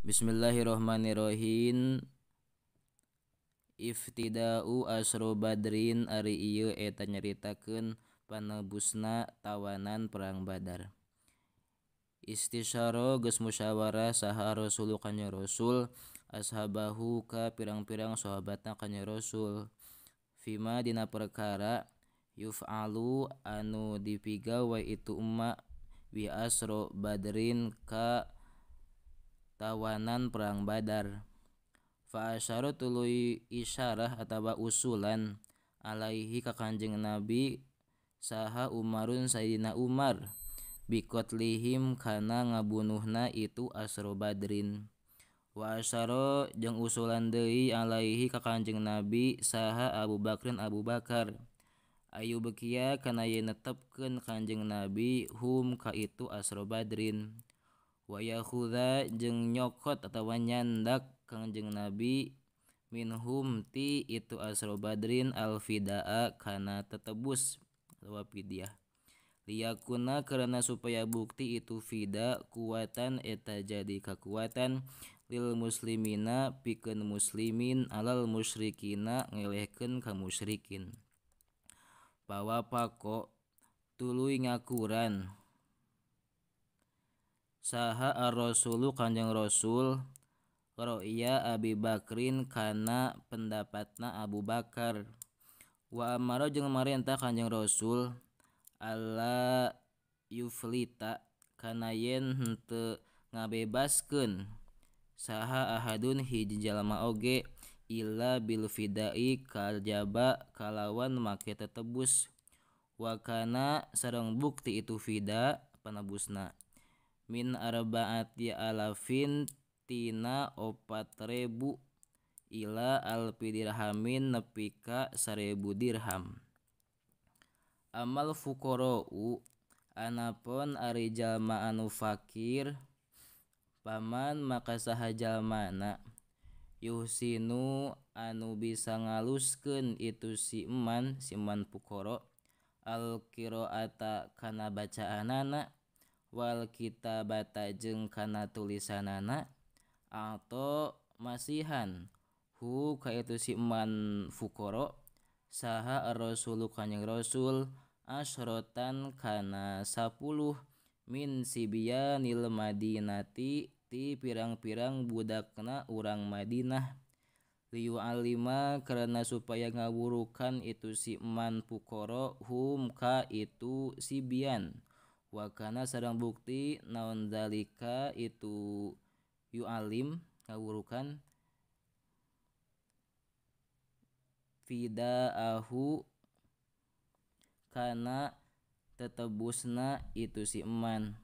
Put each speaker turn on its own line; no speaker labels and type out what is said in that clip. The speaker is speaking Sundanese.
Bismillahirrohmanirrohim. Iftida'u asro badrin ari ieu eta nyaritakeun panebusna tawanan perang Badar. Istisyara geus musyawarah saha Rasul kanjeng Rasul ashabahu ka pirang-pirang sahabatna kanjeng Rasul. Fima dina perkara yuf'alu anu dipigawe itu umma bi asro badrin ka tawanan perang Badar. Fa asyara tuluy isyarah atawa usulan alaihi ka Kanjeng Nabi saha Umarun Sayyidina Umar biqatlihim kana ngabunuhna itu asro badrin. Wa asyara jeung usulan deui alaihi ka Kanjeng Nabi saha Abu Bakrin Abu Bakar ayu bekia kana yen netepkeun Kanjeng Nabi hum ka itu asro badrin. Wa yakhudha jeung nyokot atawa nyandak Kanjeng Nabi minhum ti itu asro badrin alfidaa kana tetebus atawa fidyah liyakuna karena supaya bukti itu fida kuatan eta jadi kekuatan lil muslimina pikeun muslimin alal musyrikina ngelehkeun ka musyrikin. Pawapako tuluy ngakuran saha ar-rasulu Kanjeng Rasul ra'ya Abi Bakrin kana pendapatna Abu Bakar. Wa amara jeung marentah Kanjeng Rasul alla yuflita kana yen henteu ngabebaskeun saha ahadun hiji jalma oge illa bil fidai kajaba kalawan make tetebus. Wa kana sareng bukti itu fida panebusna min arba'ati alafin tina 4.000 ila alfi dirhamin nepi ka 1.000 dirham. Amal fuqara'u anapun ari jalma anu fakir paman maka saha jalmana yuhsinu anu bisa ngaluskeun itu si eman fuqara al qiraata kana bacaanana wal kitabata jeung kana tulisanana atau masihan hu ka itu si eman fuqara saha ar-rasulu Kanjeng Rasul asrotan kana 10 min sibyanil madinati ti pirang-pirang budakna urang Madinah liyu alima karena supaya ngawurukan itu si eman fuqara hum ka itu sibyan. Wa kana sareng bukti naon zalika itu yu'alim ngawurukan fidaahu kana tetebusna itu si eman.